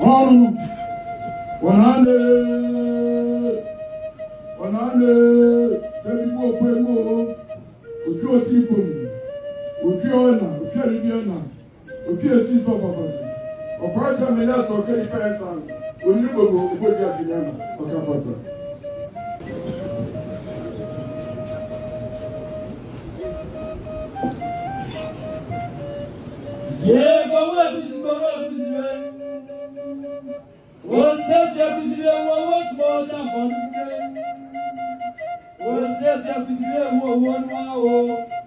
On 100, 34 Pemo, Ujo Tipum, Ujiona, Ukaribiana, Ukia Sifa Fafasi. Or part of the last or Kelly Person, when you go to the Okafata. Yeah, go up, what's up, Jefferson? What's more time on the game? What's up, Jefferson? One hour.